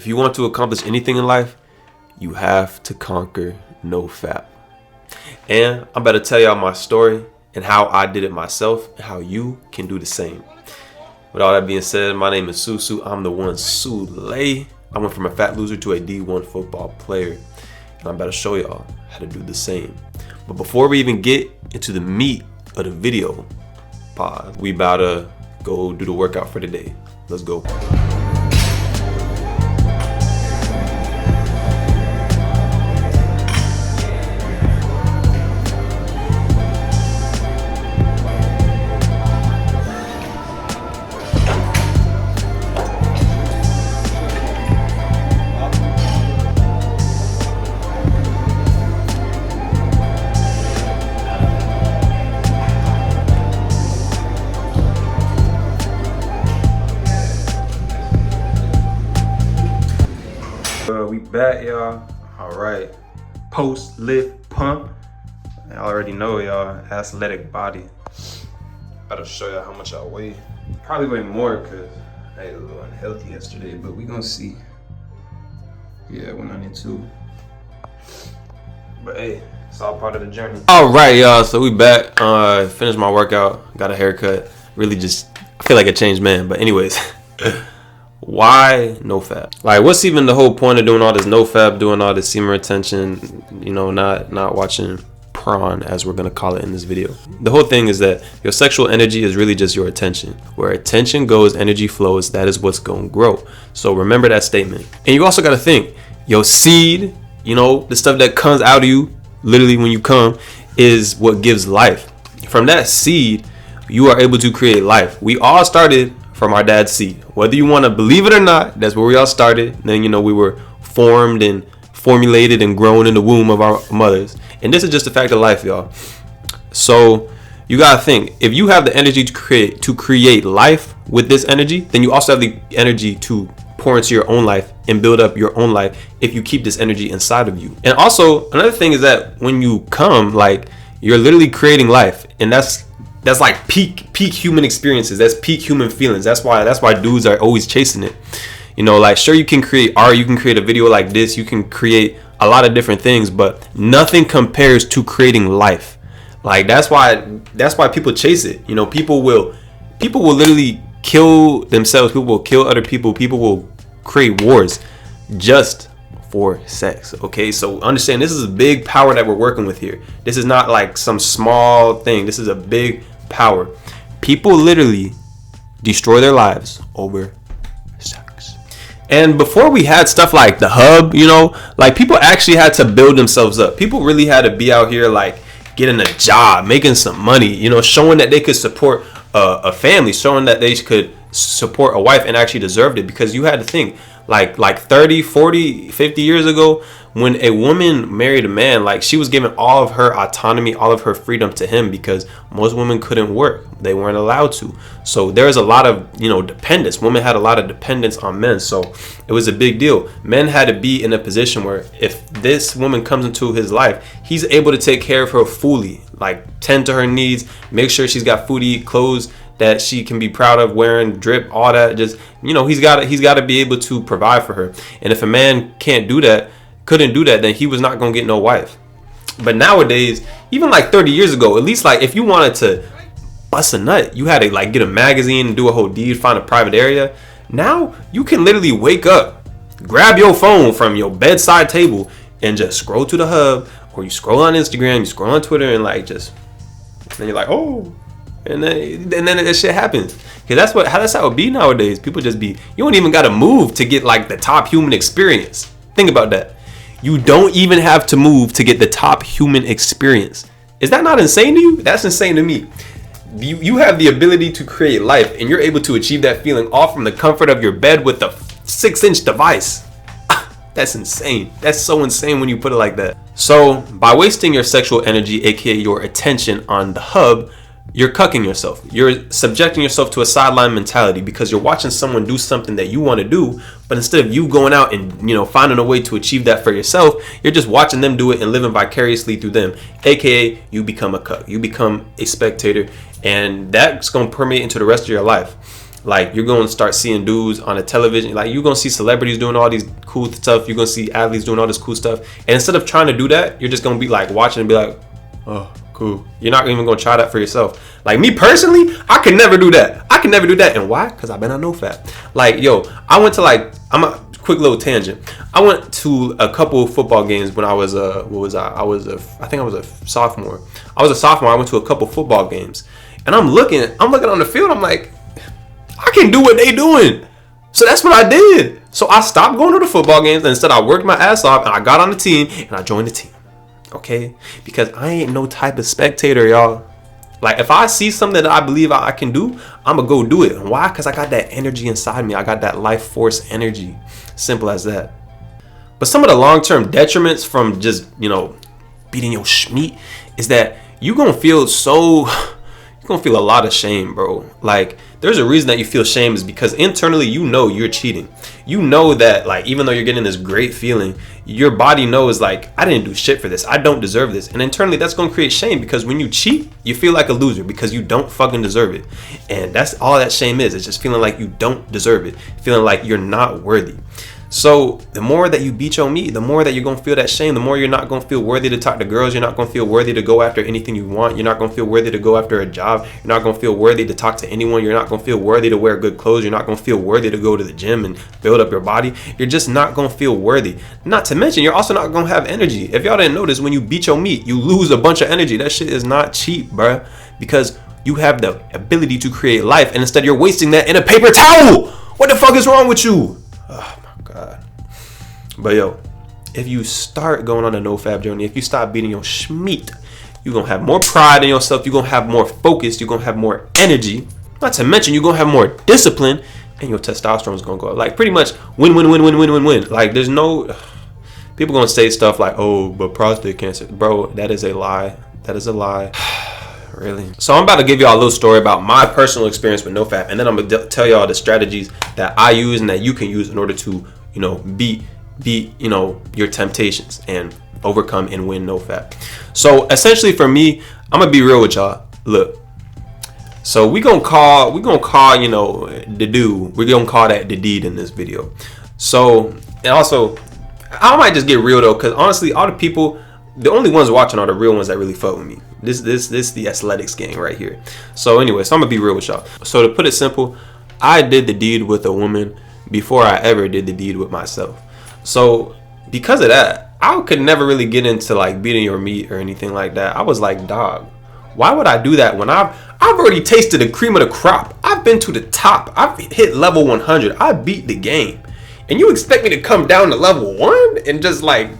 If you want to accomplish anything in life, you have to conquer NoFap. And I'm about to tell y'all my story and how I did it myself and how you can do the same. With all that being said, my name is Susu. I'm the one Sule. I went from a fat loser to a D1 football player. And I'm about to show y'all how to do the same. But before we even get into the meat of the video, pause. We about to go do the workout for the day. Let's go. We back, y'all. All right, post lift pump. I already know, y'all, athletic body. About to show y'all how much I weigh. Probably weigh more because I ate a little unhealthy yesterday, but we gonna see. Yeah, 192. But hey, it's all part of the journey. All right, y'all, so we back. Finished my workout, got a haircut. Really just, I feel like a changed man, but anyways. Why NoFap? Like, what's even the whole point of doing all this NoFap, doing all this semen retention, you know, not watching prawn, as we're gonna call it in this video? The whole thing is that your sexual energy is really just your attention. Where attention goes, energy flows. That is what's gonna grow. So remember that statement. And you also gotta think, your seed, you know, the stuff that comes out of you, literally when you come, is what gives life. From that seed, you are able to create life. We all started from our dad's seed. Whether you want to believe it or not, that's where we all started. Then, you know, we were formed and formulated and grown in the womb of our mothers. And this is just a fact of life, y'all. So you gotta think, if you have the energy to create life with this energy, then you also have the energy to pour into your own life and build up your own life if you keep this energy inside of you. And also, another thing is that when you come, like, you're literally creating life, and that's like peak human experiences. That's peak human feelings. That's why dudes are always chasing it. You know, like, sure, you can create art, you can create a video like this, you can create a lot of different things, but nothing compares to creating life. Like, that's why people chase it. You know, people will literally kill themselves, people will kill other people will create wars just for sex. Okay, so understand, this is a big power that we're working with here. This is not like some small thing. This is a big power. People literally destroy their lives over sex. And before we had stuff like the hub, you know, like, people actually had to build themselves up. People really had to be out here, like, getting a job, making some money, you know, showing that they could support a family, showing that they could support a wife and actually deserved it. Because you had to think, like 30, 40, 50 years ago, when a woman married a man, like, she was giving all of her autonomy, all of her freedom to him, because most women couldn't work. They weren't allowed to. So there's a lot of, you know, dependence. Women had a lot of dependence on men. So it was a big deal. Men had to be in a position where if this woman comes into his life, he's able to take care of her fully, like, tend to her needs, make sure she's got food to eat, clothes that she can be proud of wearing, drip, all that. Just, you know, he's got to be able to provide for her. And if a man couldn't do that, then he was not gonna get no wife. But nowadays, even like 30 years ago, at least, like, if you wanted to bust a nut, you had to, like, get a magazine and do a whole deed, find a private area. Now you can literally wake up, grab your phone from your bedside table, and just scroll to the hub, or you scroll on Instagram, you scroll on Twitter, and, like, just, then you're like, oh. And then that shit happens. Because that's how it be nowadays. People just be, you don't even gotta move to get, like, the top human experience. Think about that. You don't even have to move to get the top human experience. Is that not insane to you? That's insane to me. You have the ability to create life, and you're able to achieve that feeling all from the comfort of your bed with a 6-inch device. That's insane. That's so insane when you put it like that. So by wasting your sexual energy, aka your attention, on the hub, you're cucking yourself. You're subjecting yourself to a sideline mentality, because you're watching someone do something that you want to do, but instead of you going out and, you know, finding a way to achieve that for yourself, you're just watching them do it and living vicariously through them, aka you become a cuck. You become a spectator, and that's going to permeate into the rest of your life. Like, you're going to start seeing dudes on the television. Like, you're going to see celebrities doing all these cool stuff. You're going to see athletes doing all this cool stuff. And instead of trying to do that, you're just going to be like watching and be like, oh, cool. You're not even going to try that for yourself. Like, me personally, I could never do that. I can never do that. And why? Because I've been on NoFap. Like, yo, I went to like, I'm a quick little tangent. I went to a couple of football games when I was I think I was a sophomore. I was a sophomore. I went to a couple football games. And I'm looking on the field. I'm like, I can do what they doing. So that's what I did. So I stopped going to the football games, and instead I worked my ass off and I got on the team and I joined the team. Okay? Because I ain't no type of spectator, y'all. Like, if I see something that I believe I can do, I'm gonna go do it. And why? Because I got that energy inside me. I got that life force energy. Simple as that. But some of the long-term detriments from just, you know, beating your schmeat is that you're gonna feel a lot of shame, bro. Like, there's a reason that you feel shame is because internally you know you're cheating. You know that, like, even though you're getting this great feeling, your body knows, like, I didn't do shit for this. I don't deserve this. And internally that's going to create shame, because when you cheat, you feel like a loser because you don't fucking deserve it. And that's all that shame is. It's just feeling like you don't deserve it. Feeling like you're not worthy. So the more that you beat your meat, the more that you're going to feel that shame, the more you're not going to feel worthy to talk to girls. You're not going to feel worthy to go after anything you want. You're not going to feel worthy to go after a job. You're not going to feel worthy to talk to anyone. You're not going to feel worthy to wear good clothes. You're not going to feel worthy to go to the gym and build up your body. You're just not going to feel worthy. Not to mention, you're also not going to have energy. If y'all didn't notice, when you beat your meat, you lose a bunch of energy. That shit is not cheap, bruh, because you have the ability to create life, and instead you're wasting that in a paper towel. What the fuck is wrong with you? Oh my God. But yo, if you start going on a NoFap journey, if you stop beating your schmeat, you're going to have more pride in yourself. You're going to have more focus. You're going to have more energy. Not to mention, you're going to have more discipline, and your testosterone is going to go up. Like, pretty much win. Like, there's no... People going to say stuff like, oh, but prostate cancer. Bro, that is a lie. That is a lie. Really? So I'm about to give y'all a little story about my personal experience with NoFap, and then I'm going to tell y'all the strategies that I use and that you can use in order to, you know, beat you know, your temptations and overcome and win NoFap. So essentially for me, I'm gonna be real with y'all. Look, so we gonna call you know, the dude, we're gonna call that the deed in this video. So, and also I might just get real though, because honestly, all the people, the only ones watching are the real ones that really fuck with me. This the athletics gang right here. So anyway, so I'm gonna be real with y'all. So to put it simple, I did the deed with a woman before I ever did the deed with myself. So because of that, I could never really get into like beating your meat or anything like that. I was like, dog, why would I do that when I've already tasted the cream of the crop? I've been to the top. I've hit level 100. I beat the game. And you expect me to come down to level 1 and just like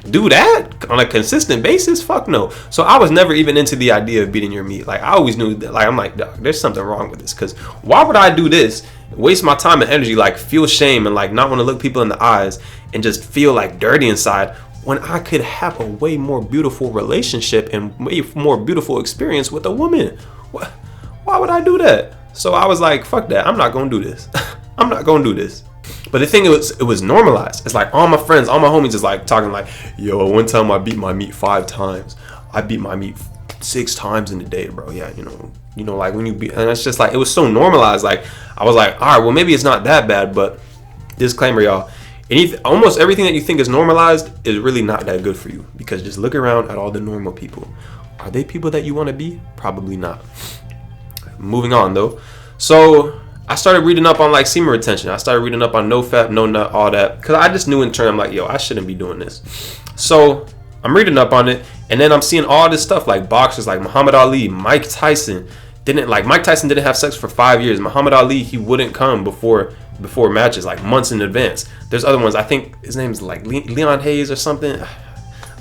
do that on a consistent basis? Fuck no. So I was never even into the idea of beating your meat. Like, I always knew that, like, I'm like, dog, there's something wrong with this, because why would I do this, waste my time and energy, like feel shame and like not want to look people in the eyes and just feel like dirty inside, when I could have a way more beautiful relationship and way more beautiful experience with a woman? Why would I do that? So I was like, fuck that. I'm not gonna do this. I'm not gonna do this. But the thing is, it was normalized. It's like all my friends, all my homies is like talking like, yo, one time I beat my meat 5 times. I beat my meat 6 times in a day, bro. Yeah, you know, like when you beat, and it's just like, it was so normalized. Like, I was like, all right, well, maybe it's not that bad, but disclaimer, y'all, almost everything that you think is normalized is really not that good for you, because just look around at all the normal people. Are they people that you want to be? Probably not. Moving on though. So I started reading up on like semen retention. I started reading up on NoFap, no nut, all that, because I just knew in turn, I'm like, yo, I shouldn't be doing this. So I'm reading up on it, and then I'm seeing all this stuff like boxers like Muhammad Ali, Mike Tyson. Mike Tyson didn't have sex for 5 years. Muhammad Ali, he wouldn't come before matches, like months in advance. There's other ones. I think his name's like Leon Hayes or something.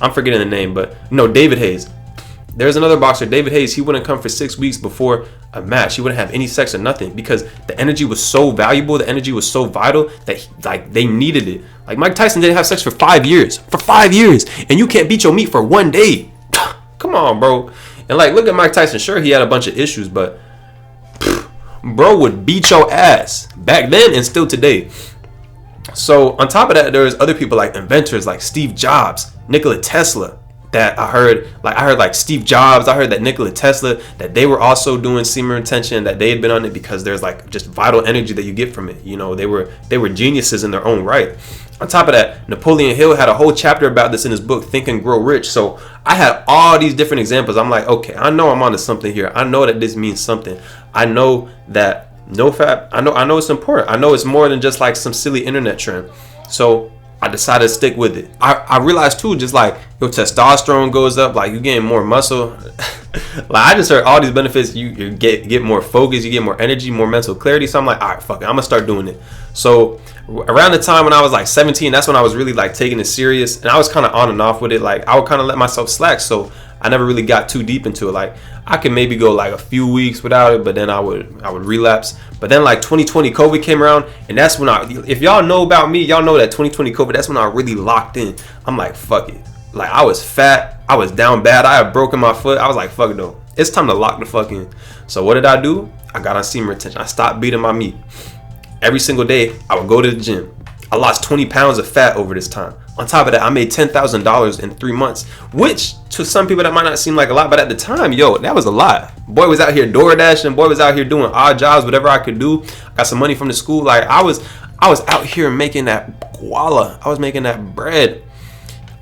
I'm forgetting the name, but no, David Hayes. There's another boxer, David Hayes. He wouldn't come for 6 weeks before a match. He wouldn't have any sex or nothing, because the energy was so valuable. The energy was so vital that they needed it. Like, Mike Tyson didn't have sex for 5 years. For 5 years. And you can't beat your meat for 1 day. Come on, bro. And like, look at Mike Tyson. Sure, he had a bunch of issues, but bro would beat your ass back then and still today. So on top of that, there's other people like inventors like Steve Jobs, Nikola Tesla, that I heard like Steve Jobs, I heard that Nikola Tesla, that they were also doing semen retention, that they had been on it because there's like just vital energy that you get from it. You know, they were geniuses in their own right. On top of that, Napoleon Hill had a whole chapter about this in his book, Think and Grow Rich. So I had all these different examples. I'm like, okay, I know I'm onto something here. I know that this means something. I know that NoFap, I know it's important. I know it's more than just like some silly internet trend. So I decided to stick with it. I realized too, just like your testosterone goes up, like you getting more muscle. Like I just heard all these benefits. You get more focus, you get more energy, more mental clarity. So I'm like, all right, fuck it, I'm gonna start doing it. So around the time when I was like 17, that's when I was really like taking it serious, and I was kind of on and off with it. Like I would kind of let myself slack, so I never really got too deep into it. Like I could maybe go like a few weeks without it, but then I would relapse. But then like 2020 COVID came around, and that's when if y'all know about me, y'all know that 2020 COVID, that's when I really locked in. I'm like, fuck it. Like I was fat, I was down bad, I had broken my foot. I was like, fuck it though, it's time to lock the fuck in. So what did I do? I got on semen retention. I stopped beating my meat. Every single day I would go to the gym. I lost 20 pounds of fat over this time. On top of that, I made $10,000 in 3 months, which to some people that might not seem like a lot, but at the time, yo, that was a lot. Boy was out here door dashing. Boy was out here doing odd jobs, whatever I could do. Got some money from the school. Like I was out here making that guala. I was making that bread,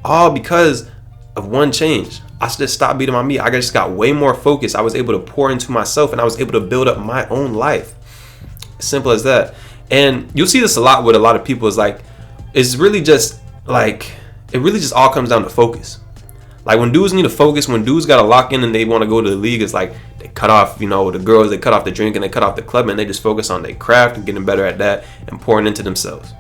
all because of one change. I just stopped beating my meat. I just got way more focused. I was able to pour into myself, and I was able to build up my own life. Simple as that. And you'll see this a lot with a lot of people. Is like, it's really just like, it really just all comes down to focus. Like when dudes need to focus, when dudes got to lock in and they want to go to the league, it's like they cut off, you know, the girls, they cut off the drink and they cut off the club, and they just focus on their craft and getting better at that and pouring into themselves.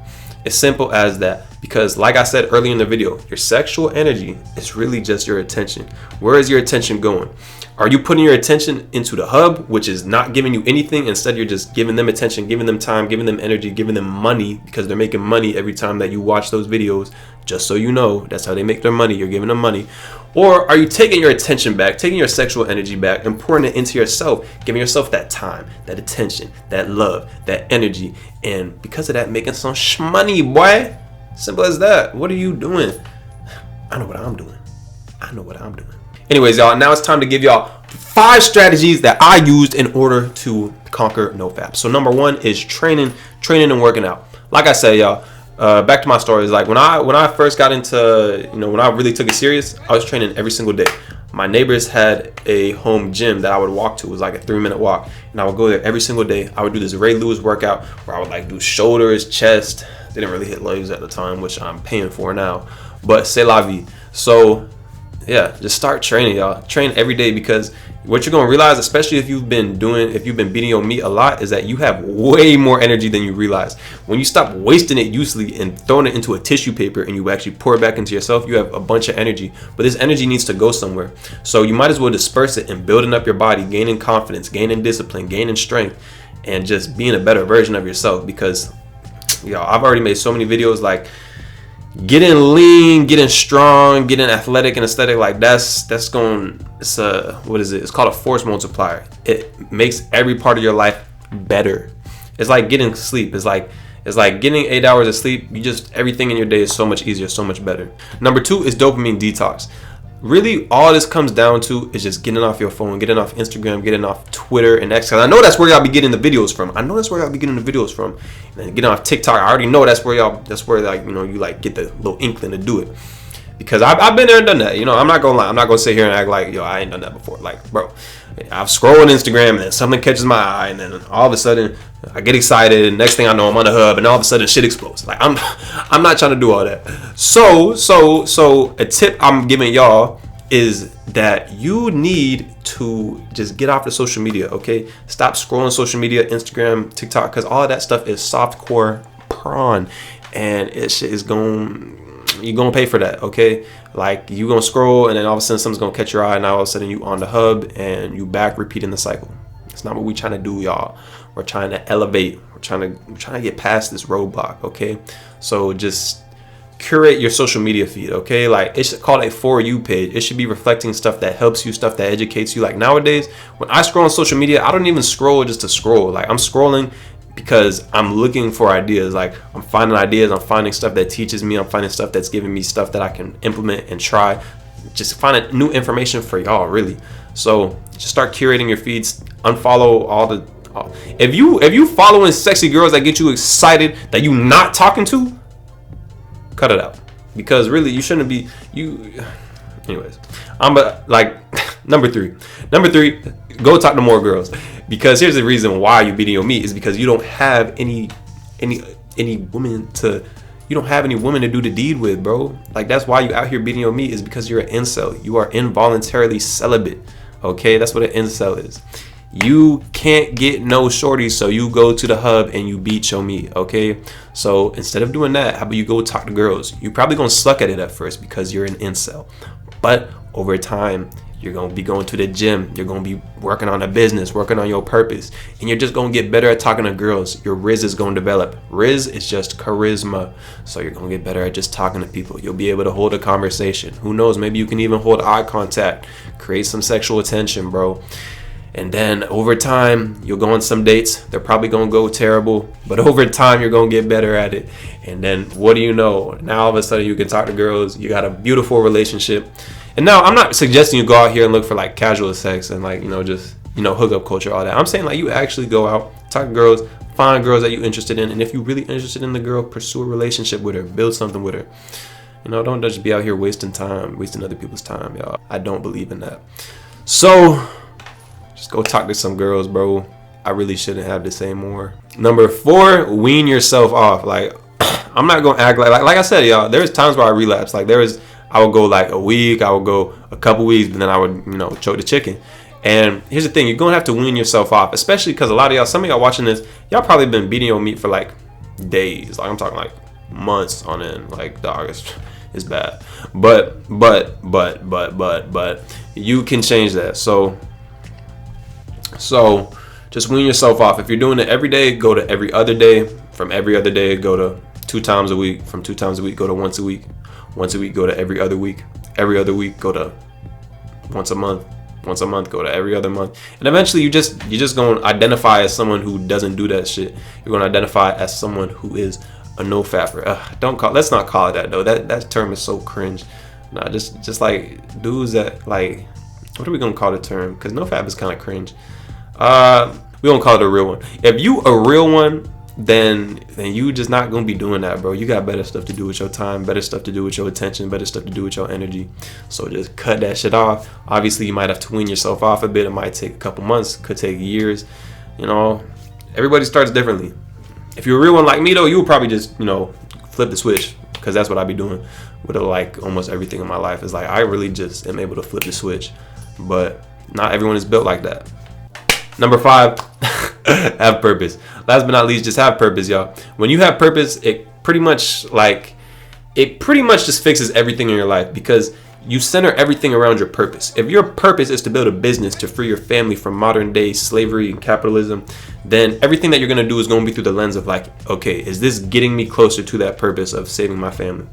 It's simple as that. Because like I said earlier in the video, your sexual energy is really just your attention. Where is your attention going? Are you putting your attention into the hub, which is not giving you anything? Instead, you're just giving them attention, giving them time, giving them energy, giving them money, because they're making money every time that you watch those videos. Just so you know, that's how they make their money. You're giving them money. Or are you taking your attention back, taking your sexual energy back and pouring it into yourself, giving yourself that time, that attention, that love, that energy, and because of that, making some shmoney, boy. Simple as that. What are you doing? I know what I'm doing. I know what I'm doing. Anyways, y'all, now it's time to give y'all 5 strategies that I used in order to conquer NoFap. So number 1 is training and working out. Like I said, y'all, back to my stories. Like when I first got into, you know, when I really took it serious, I was training every single day. My neighbors had a home gym that I would walk to. It was like a 3-minute walk, and I would go there every single day. I would do this Ray Lewis workout where I would like do shoulders, chest. They didn't really hit legs at the time, which I'm paying for now, but c'est la vie. So yeah, just start training, y'all. Train every day, because what you're gonna realize, especially if you've been beating your meat a lot, is that you have way more energy than you realize. When you stop wasting it uselessly and throwing it into a tissue paper and you actually pour it back into yourself, you have a bunch of energy. But this energy needs to go somewhere. So you might as well disperse it in building up your body, gaining confidence, gaining discipline, gaining strength, and just being a better version of yourself. Because y'all, I've already made so many videos like getting lean, getting strong, getting athletic and aesthetic. Like it's called a force multiplier. It makes every part of your life better. It's like getting sleep. It's like getting 8 hours of sleep. Everything in your day is so much easier, so much better. Number 2 is dopamine detox. Really, all this comes down to is just getting off your phone, getting off Instagram, getting off Twitter and X. I know that's where y'all be getting the videos from. And getting off TikTok, I already know that's where like, you know, you like get the little inkling to do it. Because I've been there and done that. You know, I'm not gonna lie. I'm not gonna sit here and act like, yo, I ain't done that before. Like, bro, I've scrolled on Instagram and then something catches my eye, and then all of a sudden I get excited, and next thing I know I'm on the hub, and all of a sudden shit explodes. Like I'm not trying to do all that. So a tip I'm giving y'all is that you need to just get off the social media, okay? Stop scrolling social media, Instagram, TikTok, because all of that stuff is softcore porn, and it shit is you're gonna pay for that, okay? Like, you gonna scroll, and then all of a sudden something's gonna catch your eye, and now all of a sudden you on the hub and you back repeating the cycle. It's not what we trying to do, y'all. We're trying to elevate. We're trying to get past this roadblock, okay? So just curate your social media feed, okay? Like, it's called a For You page. It should be reflecting stuff that helps you, stuff that educates you. Like, nowadays, when I scroll on social media, I don't even scroll just to scroll. Like, I'm scrolling because I'm looking for ideas. Like, I'm finding ideas, I'm finding stuff that teaches me, I'm finding stuff that's giving me stuff that I can implement and try. just finding new information for y'all, really. So just start curating your feeds. Unfollow all the if you following sexy girls that get you excited that you not talking to, cut it out, because really you shouldn't be anyways. Like number three, go talk to more girls, because here's the reason why you beating your meat is because you don't have any women to do the deed with, bro. Like, that's why you out here beating your meat, is because you're an incel. You are involuntarily celibate. Okay, that's what an incel is. You can't get no shorties, so you go to the hub and you beat your meat. Okay, so instead of doing that, how about you go talk to girls? You're probably gonna suck at it at first because you're an incel, but over time you're gonna be going to the gym, you're gonna be working on a business, working on your purpose, and you're just gonna get better at talking to girls. Your Riz is gonna develop. Riz is just charisma, so you're gonna get better at just talking to people. You'll be able to hold a conversation. Who knows, maybe you can even hold eye contact, create some sexual attention, bro. And then over time, you'll go on some dates. They're probably gonna go terrible, but over time, you're gonna get better at it. And then what do you know? Now all of a sudden, you can talk to girls. You got a beautiful relationship. And now I'm not suggesting you go out here and look for like casual sex and like, just, hookup culture, all that. I'm saying like you actually go out, talk to girls, find girls that you're interested in. And if you're really interested in the girl, pursue a relationship with her, build something with her. Don't just be out here wasting other people's time, y'all. I don't believe in that. So just go talk to some girls, bro. I really shouldn't have to say more. Number 4, wean yourself off. Like, I'm not gonna act like I said, y'all. There's times where I relapse. Like I would go like a week, I would go a couple weeks, but then I would, choke the chicken. And here's the thing, you're gonna have to wean yourself off, especially because a lot of y'all, some of y'all watching this, y'all probably been beating your meat for like days. Like, I'm talking like months on end. Like, dog, it's bad. But you can change that. So just wean yourself off. If you're doing it every day, go to every other day. From every other day, go to 2 times a week. From 2 times a week, go to once a week. Once a week, go to every other week. Every other week, go to once a month. Once a month, go to every other month. And eventually you're just going to identify as someone who doesn't do that shit. You're going to identify as someone who is a no-fapper. Let's not call it that though. That term is so cringe. Nah, just like dudes that like, what are we going to call the term? Because no-fap is kind of cringe. We don't call it a real one. If you a real one, then you just not gonna be doing that, bro. You got better stuff to do with your time, better stuff to do with your attention, better stuff to do with your energy. So just cut that shit off. Obviously, you might have to wean yourself off a bit. It might take a couple months, could take years. Everybody starts differently. If you're a real one like me though, you would probably just flip the switch, because that's what I be doing with like almost everything in my life. Is like I really just am able to flip the switch, but not everyone is built like that. Number 5, have purpose. Last but not least, just have purpose, y'all. When you have purpose, it pretty much just fixes everything in your life, because you center everything around your purpose. If your purpose is to build a business to free your family from modern day slavery and capitalism, then everything that you're going to do is going to be through the lens of like, okay, is this getting me closer to that purpose of saving my family?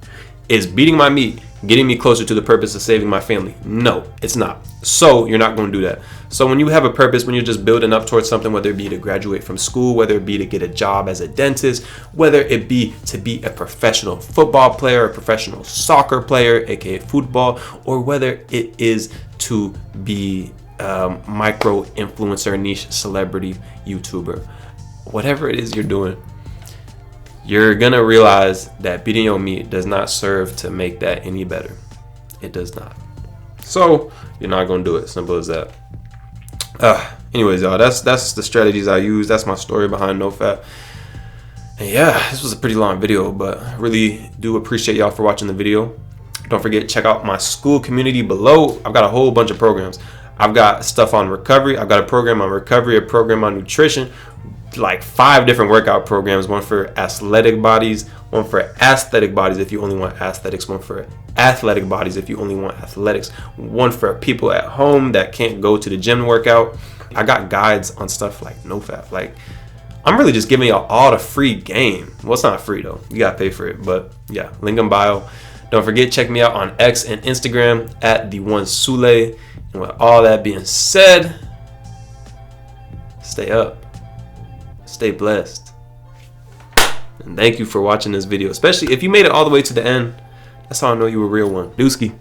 Is beating my meat getting me closer to the purpose of saving my family? No, it's not. So you're not going to do that. So when you have a purpose, when you're just building up towards something, whether it be to graduate from school, whether it be to get a job as a dentist, whether it be to be a professional football player, a professional soccer player, aka football, or whether it is to be micro influencer, niche celebrity YouTuber, whatever it is you're doing, you're gonna realize that beating your meat does not serve to make that any better. It does not. So you're not gonna do it. Simple as that. Anyways, y'all, that's the strategies I use. That's my story behind NoFap. And yeah, this was a pretty long video, but I really do appreciate y'all for watching the video. Don't forget, check out my school community below. I've got a whole bunch of programs. I've got stuff on recovery. I've got a program on recovery, a program on nutrition, like 5 different workout programs, one for athletic bodies, one for aesthetic bodies if you only want aesthetics, one for athletic bodies if you only want athletics, one for people at home that can't go to the gym workout. I got guides on stuff like NoFap. Like, I'm really just giving y'all all the free game. Well, it's not free though, you gotta pay for it, but yeah, link in bio. Don't forget, check me out on X and Instagram at @the1sule. And with all that being said, stay up, stay blessed, and thank you for watching this video. Especially if you made it all the way to the end, that's how I know you a real one. Dooski.